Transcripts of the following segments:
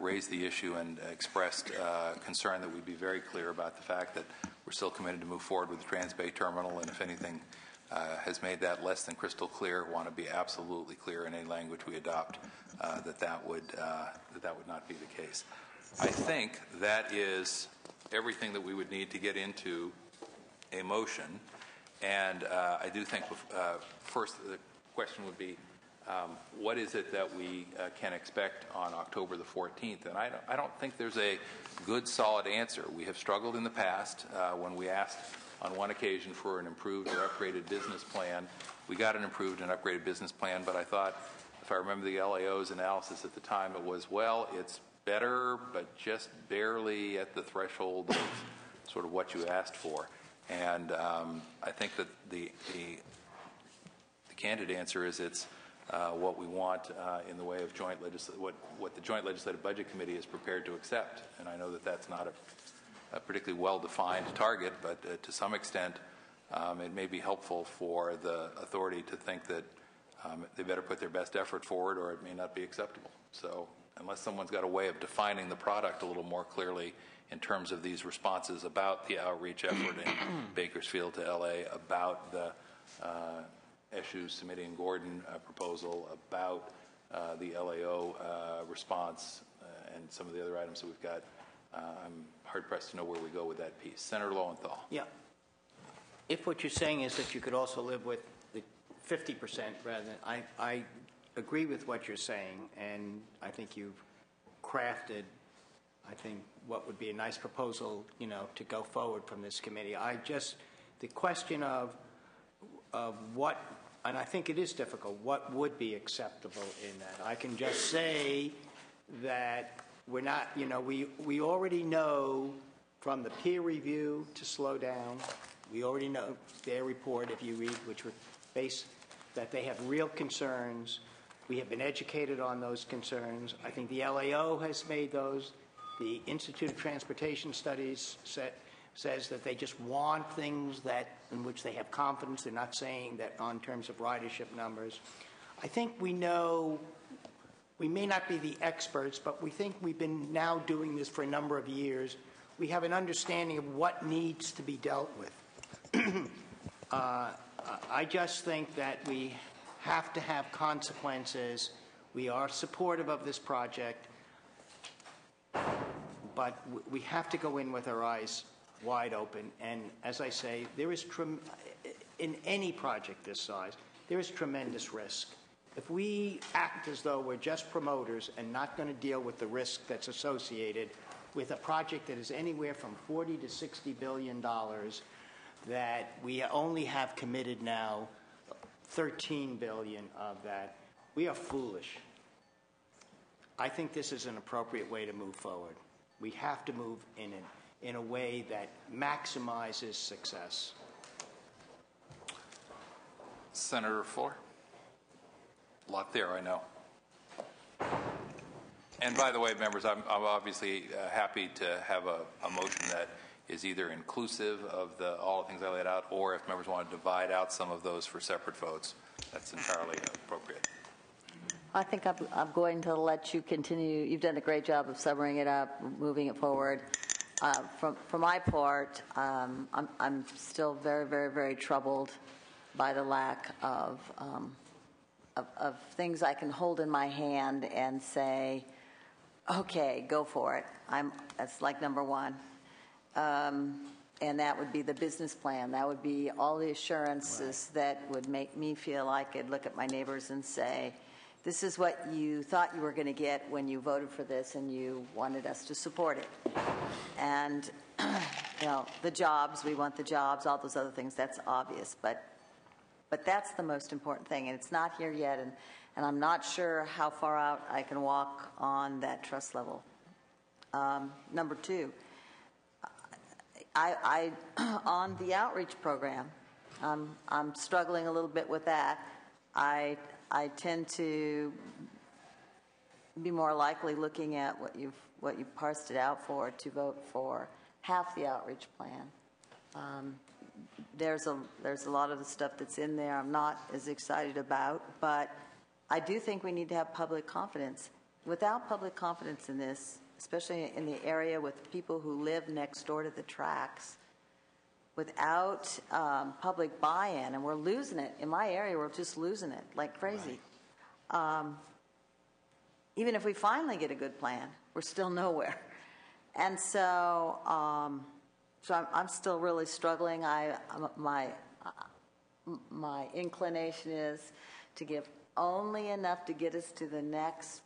raised the issue and expressed concern that we'd be very clear about the fact that we're still committed to move forward with the Trans-Bay Terminal, and if anything has made that less than crystal clear, want to be absolutely clear in any language we adopt that would not be the case. I think that is everything that we would need to get into a motion, and I do think first the question would be what is it that we can expect on October the 14th? And I don't think there's a good solid answer. We have struggled in the past when we asked on one occasion for an improved or upgraded business plan. We got an improved and upgraded business plan, but I thought, if I remember the LAO's analysis at the time, it was, well, it's better, but just barely at the threshold of sort of what you asked for. And I think that the candid answer is it's what we want in the way of what the Joint Legislative Budget Committee is prepared to accept. And I know that that's not a particularly well-defined target, but to some extent it may be helpful for the authority to think that they better put their best effort forward or it may not be acceptable. So unless someone's got a way of defining the product a little more clearly in terms of these responses about the outreach effort in Bakersfield to LA, about the Eshu's Smitty and Gordon proposal, about the LAO response, and some of the other items that we've got, I'm hard-pressed to know where we go with that piece. Senator Lowenthal. Yeah. If what you're saying is that you could also live with the 50% rather than, I agree with what you're saying, and I think you've crafted, I think, what would be a nice proposal, to go forward from this committee. The question of what, and I think it is difficult, what would be acceptable in that? I can just say that we're not, we already know from the peer review to slow down. We already know their report, if you read, which were based, that they have real concerns. We have been educated on those concerns. I think the LAO has made those. The Institute of Transportation Studies says that they just want things in which they have confidence. They're not saying that on terms of ridership numbers. I think we know, we may not be the experts, but we think we've been now doing this for a number of years. We have an understanding of what needs to be dealt with. I just think that we have to have consequences. We are supportive of this project, but we have to go in with our eyes wide open. And as I say, there is in any project this size, there is tremendous risk. If we act as though we're just promoters and not going to deal with the risk that's associated with a project that is anywhere from $40 to $60 billion, that we only have committed now $13 billion of that, we are foolish. I think this is an appropriate way to move forward. We have to move in a way that maximizes success. Senator Fuller. A lot there, I know. And by the way, members, I'm obviously happy to have a motion that is either inclusive of all the things I laid out, or if members want to divide out some of those for separate votes, that's entirely appropriate. I think I'm going to let you continue. You've done a great job of summing it up, moving it forward. For my part, I'm still very, very, very troubled by the lack of things I can hold in my hand and say, okay, go for it. That's like number one. And that would be the business plan. That would be all the assurances that would make me feel I could look at my neighbors and say, this is what you thought you were going to get when you voted for this and you wanted us to support it. And, the jobs, we want the jobs, all those other things, that's obvious. But that's the most important thing, and it's not here yet, and I'm not sure how far out I can walk on that trust level. Number two, I on the outreach program, I'm struggling a little bit with that. I tend to be more likely, looking at what you've parsed it out for, to vote for half the outreach plan. There's a lot of the stuff that's in there I'm not as excited about, but I do think we need to have public confidence without public confidence in this, especially in the area with people who live next door to the tracks, without public buy-in, and we're losing it. In my area, we're just losing it like crazy. Even if we finally get a good plan, we're still nowhere. And so, I'm still really struggling. My inclination is to give only enough to get us to the next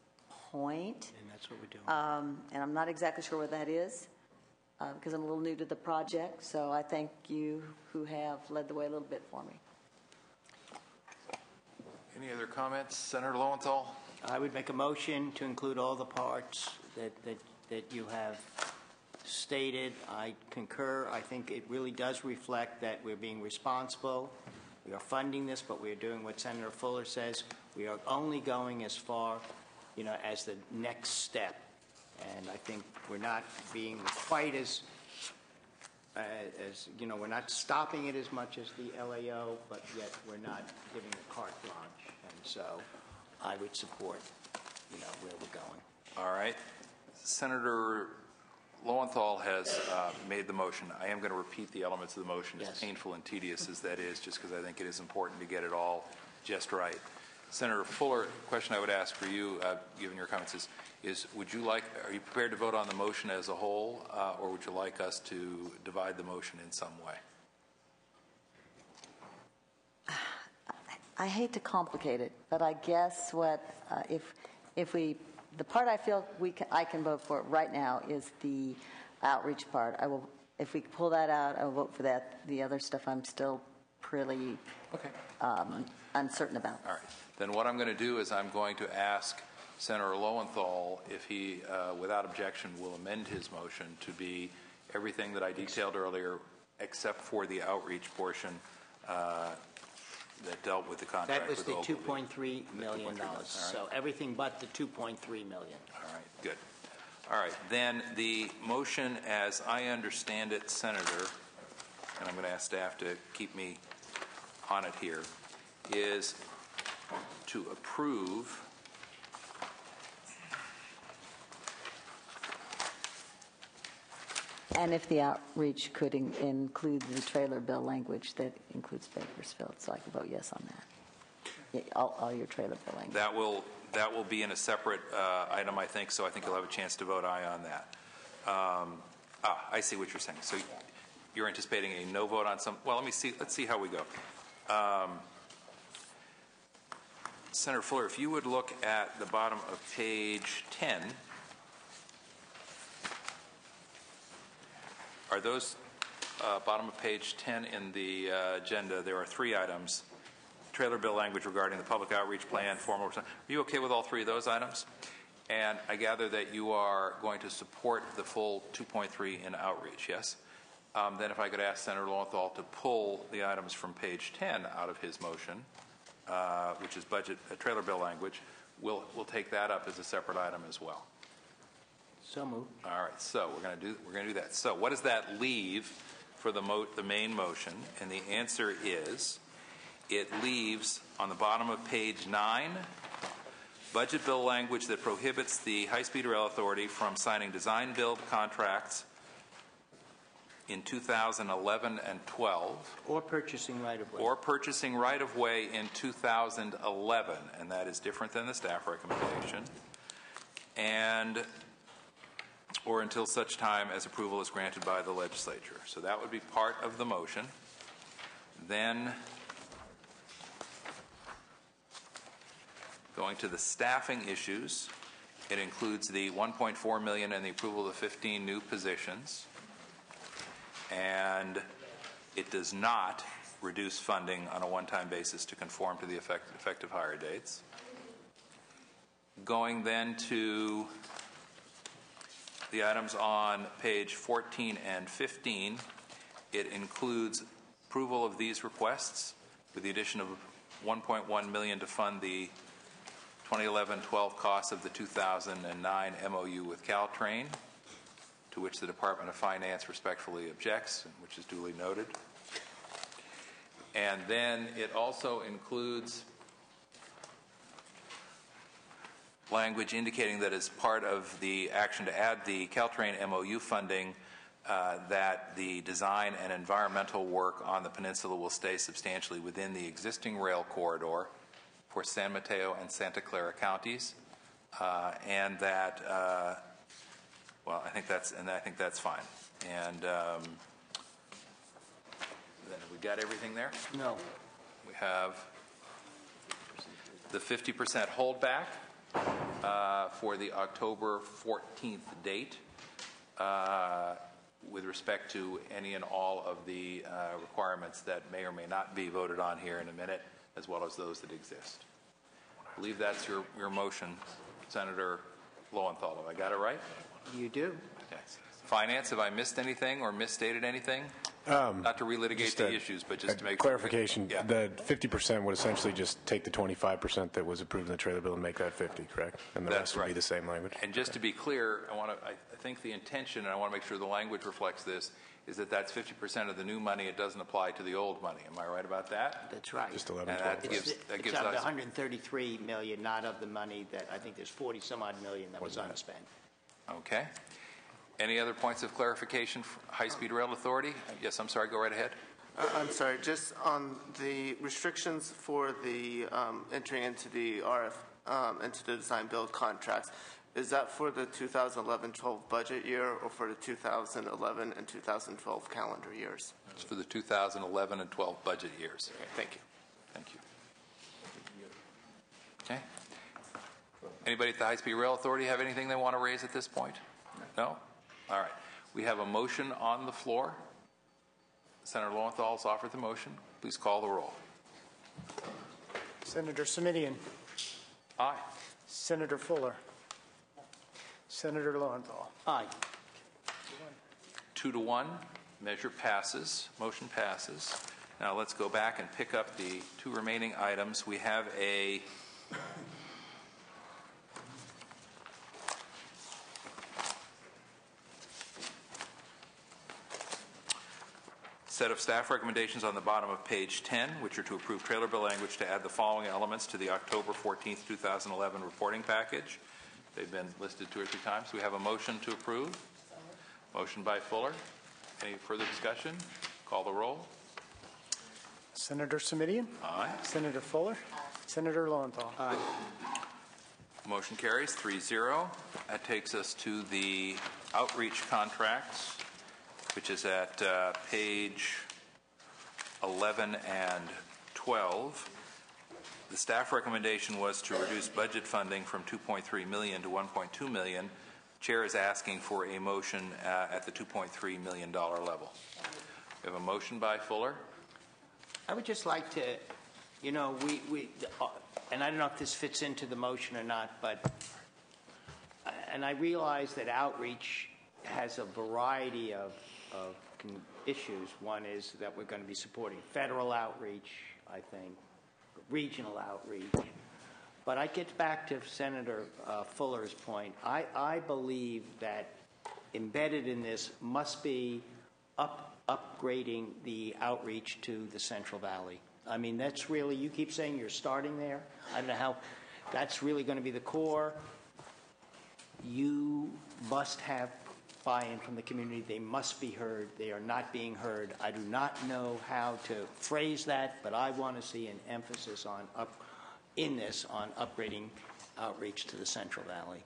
point. And that's what we're doing. And I'm not exactly sure what that is because I'm a little new to the project. So I thank you who have led the way a little bit for me. Any other comments? Senator Lowenthal? I would make a motion to include all the parts that you have stated. I concur. I think it really does reflect that we're being responsible. We are funding this, but we are doing what Senator Fuller says. We are only going as far, as the next step. And I think we're not being quite as we're not stopping it as much as the LAO, but yet we're not giving a carte blanche. And so I would support, where we're going. All right. Senator Lowenthal has made the motion. I am going to repeat the elements of the motion, Yes. as painful and tedious as that is, just because I think it is important to get it all just right. Senator Fuller, the question I would ask for you, given your comments, is are you prepared to vote on the motion as a whole, or would you like us to divide the motion in some way? I hate to complicate it, but I guess the part I feel I can vote for right now is the outreach part. If we pull that out, I will vote for that. The other stuff I'm still pretty uncertain about. All right. Then what I'm going to do is I'm going to ask Senator Lowenthal if he, without objection, will amend his motion to be everything that I detailed earlier, except for the outreach portion that dealt with the contract. That was with the Ogilvy. $2.3 million. Right. So everything but the $2.3 million. All right, good. All right, then the motion as I understand it, Senator, and I'm going to ask staff to keep me on it here, is to approve And if the outreach could include the trailer bill language that includes Bakersfield, so I could vote yes on that. Yeah, all your trailer bill language. that will be in a separate item, I think, so I think you'll have a chance to vote aye on that. I see what you're saying. So you're anticipating a no vote on some. Well, let's see how we go. Senator Fuller, if you would look at the bottom of page 10, are those bottom of page 10 in the agenda? There are 3 items: trailer bill language regarding the public outreach plan, formal. Are you okay with all 3 of those items? And I gather that you are going to support the full 2.3 in outreach, yes? Then if I could ask Senator Lowenthal to pull the items from page 10 out of his motion, which is budget trailer bill language, we'll take that up as a separate item as well. So moved. All right, so we're going to do that. So what does that leave for the main motion? And the answer is, it leaves on the bottom of page 9 budget bill language that prohibits the High-Speed Rail Authority from signing design build contracts in 2011 and 12. Or purchasing right-of-way. Or purchasing right-of-way in 2011, and that is different than the staff recommendation. Or until such time as approval is granted by the legislature. So that would be part of the motion. Then, going to the staffing issues, it includes the $1.4 million and the approval of 15 new positions. And it does not reduce funding on a one-time basis to conform to the effective hire dates. Going then to the items on page 14 and 15, it includes approval of these requests with the addition of $1.1 million to fund the 2011-12 costs of the 2009 MOU with Caltrain, to which the Department of Finance respectfully objects, which is duly noted. And then it also includes language indicating that as part of the action to add the Caltrain MOU funding, that the design and environmental work on the peninsula will stay substantially within the existing rail corridor for San Mateo and Santa Clara counties, and that well, I think that's fine. And then we got everything there. No. We have the 50% holdback for the October 14th date with respect to any and all of the requirements that may or may not be voted on here in a minute, as well as those that exist. I believe that's your motion, Senator Lowenthal. Have I got it right? You do. Okay. Finance, have I missed anything or misstated anything? Not to relitigate the issues, but just to make clarification. Sure. Yeah. The 50% would essentially just take the 25% that was approved in the trailer bill and make that 50, correct? And the That's rest would be right. the same language. And just to be clear, I think the intention, and I want to make sure the language reflects this, is that that's 50% of the new money. It doesn't apply to the old money. Am I right about that? That's right. Just 11, And 12. that gives It's us of the 133 million, not of the money that I think there's 40 some odd million that was unspent. Okay. Any other points of clarification for High-Speed Rail Authority? Yes, I'm sorry. Go right ahead. I'm sorry. Just on the restrictions for the entering into the into the design build contracts, is that for the 2011-12 budget year or for the 2011 and 2012 calendar years? It's for the 2011 and 12 budget years. Okay, thank you. Thank you. Okay. Anybody at the High-Speed Rail Authority have anything they want to raise at this point? No? All right. We have a motion on the floor. Senator Lowenthal has offered the motion. Please call the roll. Senator Simitian. Aye. Senator Fuller. Senator Lowenthal. Aye. 2-1. Measure passes. Motion passes. Now let's go back and pick up the two remaining items. We have a set of staff recommendations on the bottom of page 10, which are to approve trailer bill language to add the following elements to the October 14th, 2011 reporting package. They've been listed 2 or 3 times. We have a motion to approve. Motion by Fuller. Any further discussion? Call the roll. Senator Simitian. Aye. Senator Fuller. Senator Lowenthal. Aye. Motion carries 3-0. That takes us to the outreach contracts, which is at page 11 and 12. The staff recommendation was to reduce budget funding from $2.3 million to $1.2 million. Chair is asking for a motion at the $2.3 million level. We have a motion by Fuller. I would just like to, we and I don't know if this fits into the motion or not, but, and I realize that outreach has a variety of issues. One is that we're going to be supporting federal outreach, I think, regional outreach. But I get back to Senator Fuller's point. I believe that embedded in this must be upgrading the outreach to the Central Valley. I mean, that's really, you keep saying you're starting there. I don't know how, that's really going to be the core. You must have buy-in from the community. They must be heard. They are not being heard. I do not know how to phrase that, but I want to see an emphasis on upgrading outreach to the Central Valley.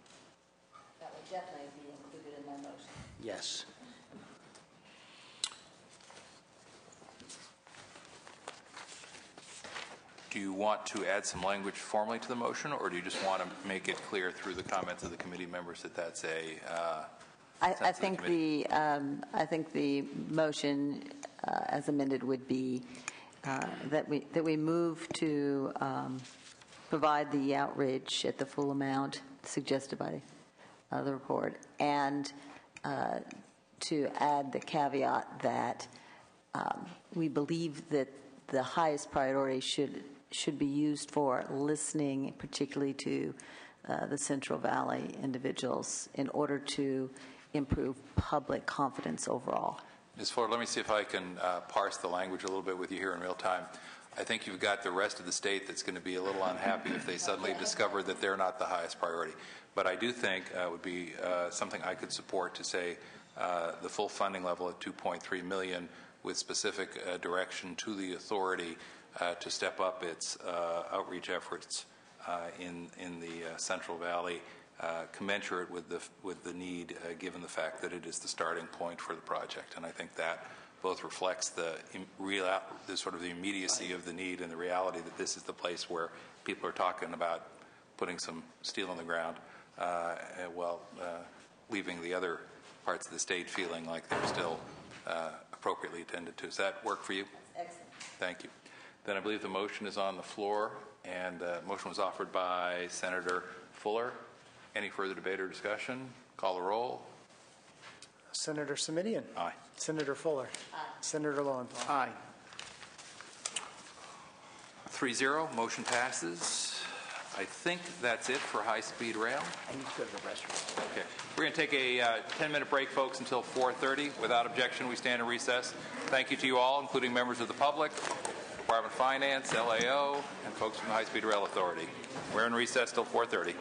That would definitely be included in my motion. Yes. Do you want to add some language formally to the motion, or do you just want to make it clear through the comments of the committee members that that's a I think the motion as amended would be that we move to provide the outreach at the full amount suggested by the report, and to add the caveat that we believe that the highest priority should be used for listening, particularly to the Central Valley individuals, in order to improve public confidence overall. Ms. Fuller, let me see if I can parse the language a little bit with you here in real time. I think you've got the rest of the state that's going to be a little unhappy if they suddenly discover that they're not the highest priority. But I do think it would be something I could support to say the full funding level at $2.3 million with specific direction to the authority to step up its outreach efforts in the Central Valley, commensurate with the need, given the fact that it is the starting point for the project. And I think that both reflects the sort of the immediacy of the need and the reality that this is the place where people are talking about putting some steel in the ground, while leaving the other parts of the state feeling like they're still appropriately attended to. Does that work for you? Excellent. Thank you. Then I believe the motion is on the floor, and the motion was offered by Senator Fuller. Any further debate or discussion? Call the roll. Senator Simitian. Aye. Senator Fuller. Aye. Senator Lowenthal. Aye. 3-0, motion passes. I think that's it for high-speed rail. I need to go to the restroom. Okay. We're going to take a 10-minute break, folks, until 4:30. Without objection, we stand in recess. Thank you to you all, including members of the public, Department of Finance, LAO, and folks from the High-Speed Rail Authority. We're in recess till 4:30.